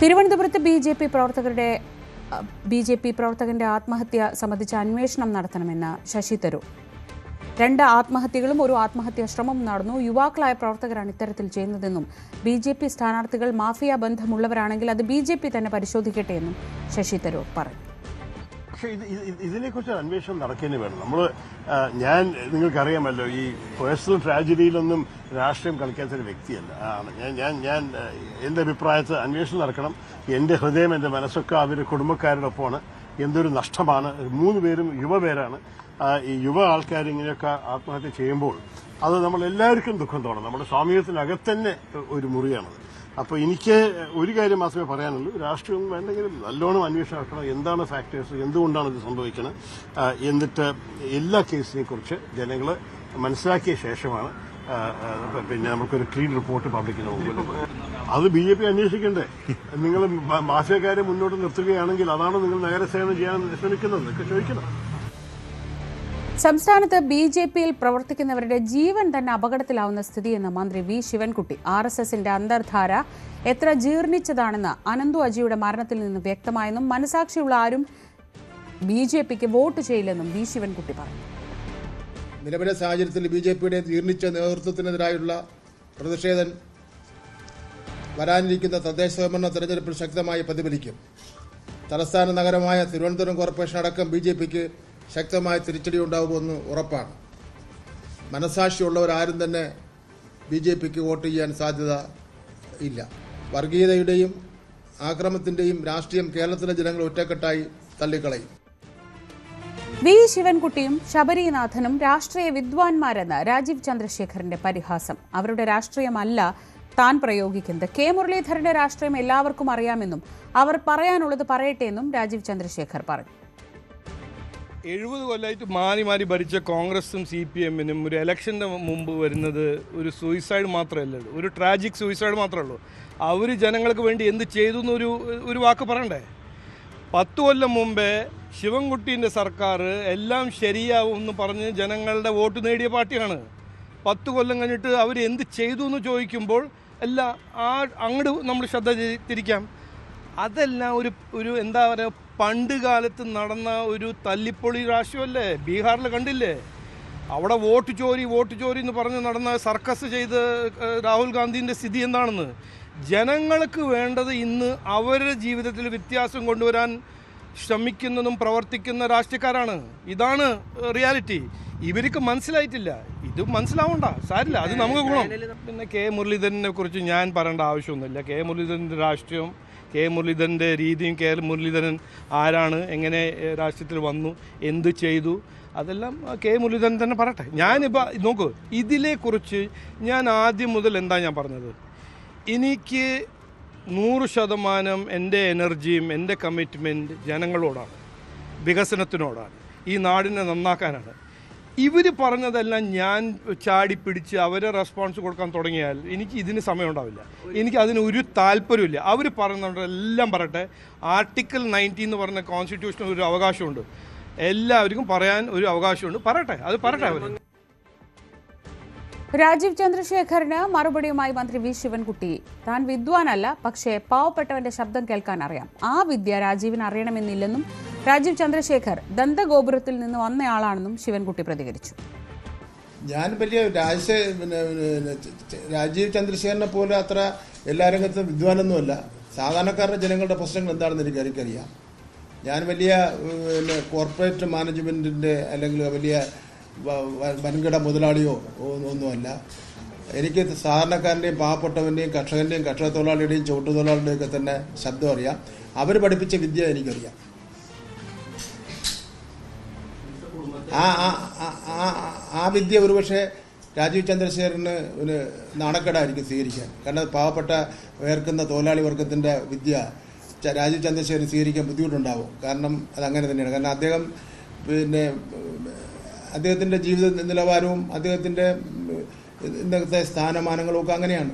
തിരുവനന്തപുരത്ത് ബി.ജെ.പി പ്രവർത്തകന്റെ ആത്മഹത്യ സംബന്ധിച്ച അന്വേഷണം നടത്തണമെന്ന് ശശി തരൂർ. 2 ആത്മഹത്യകളും ഒരു ആത്മഹത്യാ ശ്രമവും നടന്നു. യുവാക്കളായ പ്രവർത്തകരാണ് ഇത്തരത്തിൽ ചെയ്യുന്നതെന്നും ബി.ജെ.പി സ്ഥാനാർത്ഥികൾ മാഫിയ ബന്ധമുള്ളവരാണെങ്കിൽ അത് ബി.ജെ.പി തന്നെ പരിശോധിക്കട്ടെ എന്നും ശശി തരൂർ പറഞ്ഞു. പക്ഷേ ഇതിനെക്കുറിച്ച് അന്വേഷണം നടക്കേണ്ടി വേണം. നിങ്ങൾക്കറിയാമല്ലോ, ഈ പേഴ്സണൽ ട്രാജഡിയിലൊന്നും രാഷ്ട്രീയം കളിക്കാത്തൊരു വ്യക്തിയല്ല. ഞാൻ എന്റെ അഭിപ്രായത്തിൽ അന്വേഷണം നടക്കണം. എന്റെ ഹൃദയം, എന്റെ മനസ്സൊക്കെ അവരുടെ കുടുംബക്കാരുടെ ഒപ്പമാണ്. എന്തൊരു നഷ്ടമാണ്. 3 പേരും യുവപേരാണ്. ഈ യുവ ആൾക്കാർ ഇങ്ങനെയൊക്കെ ആത്മഹത്യ ചെയ്യുമ്പോൾ അത് നമ്മളെല്ലാവർക്കും ദുഃഖം തോന്നും. നമ്മുടെ സ്വാമീയത്തിനകത്ത് തന്നെ ഒരു മുറിയാണത്. അപ്പോൾ എനിക്ക് ഒരു കാര്യം മാത്രമേ പറയാനുള്ളൂ. രാഷ്ട്രീയം വേണ്ടെങ്കിലും നല്ലോണം അന്വേഷണം നടക്കണം. എന്താണ് ഫാക്ടേഴ്സ്, എന്തുകൊണ്ടാണ് ഇത് സംഭവിക്കുന്നത്, എന്നിട്ട് എല്ലാ കേസിനെ കുറിച്ച് ജനങ്ങൾ മനസ്സിലാക്കിയ ശേഷമാണ് പിന്നെ നമുക്കൊരു ക്ലീൻ റിപ്പോർട്ട് പബ്ലിക്കിന് മുമ്പിൽ. അത് ബി.ജെ.പി അന്വേഷിക്കണ്ടേ? നിങ്ങൾ മാഫിയക്കാരെ മുന്നോട്ട് നിർത്തുകയാണെങ്കിൽ അതാണ് നിങ്ങൾ നഗരസേവനം ചെയ്യാൻ ശ്രമിക്കുന്നത് എന്നൊക്കെ ചോദിക്കണം. സംസ്ഥാനത്ത് ബി.ജെ.പിയിൽ പ്രവർത്തിക്കുന്നവരുടെ ജീവൻ തന്നെ അപകടത്തിലാവുന്ന സ്ഥിതിയെന്ന് മന്ത്രി വി ശിവൻകുട്ടി. RSSന്റെ അന്തർധാര എത്ര ജീർണിച്ചതാണെന്ന് അനന്തു അജിയുടെ മരണത്തിൽ നിന്ന് വ്യക്തമായെന്നും മനസാക്ഷിയുള്ള ആരും ബി.ജെ.പിക്ക് വോട്ട് ചെയ്യില്ലെന്നും വി ശിവൻകുട്ടി പറഞ്ഞു. നിലവിലെ സാഹചര്യത്തിൽ ബി.ജെ.പിയുടെ ജീർണിച്ച നേതൃത്വത്തിനെതിരായുള്ള പ്രതിഷേധം വരാനിരിക്കുന്ന തദ്ദേശ സ്വയംഭരണ തെരഞ്ഞെടുപ്പിൽ ശക്തമായി പ്രതിഫലിക്കും. തലസ്ഥാന നഗരമായ തിരുവനന്തപുരം കോർപ്പറേഷൻ അടക്കം ബി.ജെ.പിക്ക് ശക്തമായ തിരിച്ചടി ഉണ്ടാകുമെന്ന് ഉറപ്പാണ്. മനസാക്ഷിയുള്ളവരാരും തന്നെ ബി.ജെ.പിക്ക് വോട്ട് ചെയ്യാൻ സാധ്യത ഇല്ല. വർഗീയതയുടെയും ആക്രമണത്തിന്റെയും രാഷ്ട്രീയം കേരളത്തിലെ ജനങ്ങൾ ഒറ്റക്കെട്ടായി തള്ളിക്കളയും. വി ശിവൻകുട്ടിയും ശബരിനാഥനും രാഷ്ട്രീയ വിദ്വാൻമാരെന്ന് രാജീവ് ചന്ദ്രശേഖറിന്റെ പരിഹാസം. അവരുടെ രാഷ്ട്രീയമല്ല താൻ പ്രയോഗിക്കുന്നത്. കെ മുരളീധരന്റെ രാഷ്ട്രീയം എല്ലാവർക്കും അറിയാമെന്നും അവർ പറയാനുള്ളത് പറയട്ടെ എന്നും രാജീവ് ചന്ദ്രശേഖർ പറഞ്ഞു. 70 കൊല്ലമായിട്ട് മാറി ഭരിച്ച കോൺഗ്രസും CPM-നും ഒരു ഇലക്ഷൻ്റെ മുമ്പ് വരുന്നത് ഒരു സൂയിസൈഡ് മാത്രമല്ല, ഒരു ട്രാജിക് സൂയിസൈഡ് മാത്രമേ ഉള്ളൂ. അവർ ജനങ്ങൾക്ക് വേണ്ടി എന്ത് ചെയ്തു എന്നൊരു വാക്ക് പറയണ്ടേ? 10 കൊല്ലം മുമ്പേ ശിവൻകുട്ടീൻ്റെ സർക്കാർ എല്ലാം ശരിയാവും എന്ന് പറഞ്ഞ് ജനങ്ങളുടെ വോട്ട് നേടിയ പാർട്ടിയാണ്. 10 കൊല്ലം കഴിഞ്ഞിട്ട് അവർ എന്ത് ചെയ്തു എന്ന് ചോദിക്കുമ്പോൾ എല്ലാം അങ്ങോട്ട് നമ്മൾ ശ്രദ്ധ തിരിക്കാം. അതെല്ലാം ഒരു എന്താ പറയുക, പണ്ട് കാലത്ത് നടന്ന ഒരു തല്ലിപ്പൊളി രാഷ്ട്രീയമല്ലേ? ബീഹാറിൽ കണ്ടില്ലേ? അവിടെ വോട്ട് ചോരി എന്ന് പറഞ്ഞ് നടന്ന സർക്കസ് ചെയ്ത് രാഹുൽ ഗാന്ധിൻ്റെ സ്ഥിതി എന്താണെന്ന്. ജനങ്ങൾക്ക് വേണ്ടത് ഇന്ന് അവരുടെ ജീവിതത്തിൽ വ്യത്യാസം കൊണ്ടുവരാൻ ശ്രമിക്കുന്നതും പ്രവർത്തിക്കുന്ന രാഷ്ട്രീയക്കാരാണ്. ഇതാണ് റിയാലിറ്റി. ഇവർക്ക് മനസ്സിലായിട്ടില്ല. ഇത് മനസ്സിലാവണ്ട, സാരില്ല, അത് നമുക്ക് ഗുണം. പിന്നെ കെ മുരളീധരനെ കുറിച്ച് ഞാൻ പറയേണ്ട ആവശ്യമൊന്നുമില്ല. കെ മുരളീധരൻ്റെ രാഷ്ട്രീയം, കെ മുരളീധരൻ്റെ രീതിയും, കെ മുരളീധരൻ ആരാണ്, എങ്ങനെ രാഷ്ട്രീയത്തിൽ വന്നു, എന്ത് ചെയ്തു, അതെല്ലാം കെ മുരളീധരൻ തന്നെ പറയട്ടെ. ഞാനിപ്പോൾ നോക്കൂ, ഇതിനെക്കുറിച്ച് ഞാൻ ആദ്യം മുതൽ എന്താ ഞാൻ പറഞ്ഞത്, എനിക്ക് 100% എൻ്റെ എനർജിയും എൻ്റെ കമ്മിറ്റ്മെൻറ്റ് ജനങ്ങളോടാണ്, വികസനത്തിനോടാണ്, ഈ നാടിനെ നന്നാക്കാനാണ്. ഇവർ പറഞ്ഞതെല്ലാം ഞാൻ ചാടി പിടിച്ച് അവരെ റെസ്പോൺസ് കൊടുക്കാൻ തുടങ്ങിയാൽ എനിക്ക് ഇതിന് സമയം ഉണ്ടാവില്ല. എനിക്ക് അതിന് ഒരു താല്പര്യമില്ല. അവർ പറയുന്നതെല്ലാം പറയട്ടെ. ആർട്ടിക്കിൾ 90 എന്ന് പറഞ്ഞ കോൺസ്റ്റിറ്റ്യൂഷനിൽ ഒരു അവകാശമുണ്ട്, എല്ലാവർക്കും പറയാൻ ഒരു അവകാശമുണ്ട്. പറയട്ടെ, അത് പറയട്ടെ അവർ. രാജീവ് ചന്ദ്രശേഖറിന് മറുപടിയുമായി മന്ത്രി വി ശിവൻകുട്ടി, താൻ വിദ്വാനല്ല, പക്ഷേ പാവപ്പെട്ടവന്റെ ശബ്ദം കേൾക്കാൻ അറിയാം. ആ വിദ്യ രാജീവിന് അറിയണമെന്നില്ലെന്നും രാജീവ് ചന്ദ്രശേഖർ ദന്തഗോപുരത്തിൽ നിന്ന് വന്നയാളാണെന്നും ശിവൻകുട്ടി പ്രതികരിച്ചു. ഞാൻ വലിയ രാജീവ് ചന്ദ്രശേഖരനെ പോലെ അത്ര എല്ലാ രംഗത്തും വിദ്വാനൊന്നുമല്ല. സാധാരണക്കാരുടെ ജനങ്ങളുടെ പ്രശ്നങ്ങൾ എന്താണെന്ന് എനിക്കറിയാം. ഞാൻ വലിയ കോർപ്പറേറ്റ് മാനേജ്മെൻറ്റിൻ്റെ അല്ലെങ്കിൽ വലിയ വൻകിട മുതലാളിയോ ഒന്നുമല്ല. എനിക്ക് സാധാരണക്കാരൻ്റെയും പാവപ്പെട്ടവൻ്റെയും കർഷകൻ്റെയും കർഷക തൊഴിലാളിയുടെയും ചുവട്ടുതൊഴിലാളിയുടെയും ഒക്കെ തന്നെ ശബ്ദം അറിയാം. അവർ പഠിപ്പിച്ച വിദ്യ എനിക്കറിയാം. ആ വിദ്യ ഒരുപക്ഷെ രാജീവ് ചന്ദ്രശേഖരന് ഒരു നാണക്കേടായിരിക്കും സ്വീകരിക്കാൻ. കാരണം പാവപ്പെട്ട വേർക്കുന്ന തൊഴിലാളി വർഗത്തിൻ്റെ വിദ്യ രാജീവ് ചന്ദ്രശേഖരന് സ്വീകരിക്കാൻ ബുദ്ധിമുട്ടുണ്ടാവും. കാരണം അതങ്ങനെ തന്നെയാണ്. കാരണം അദ്ദേഹത്തിൻ്റെ ജീവിത നിലവാരവും അദ്ദേഹത്തിൻ്റെ ഇന്നത്തെ സ്ഥാനമാനങ്ങളും ഒക്കെ അങ്ങനെയാണ്.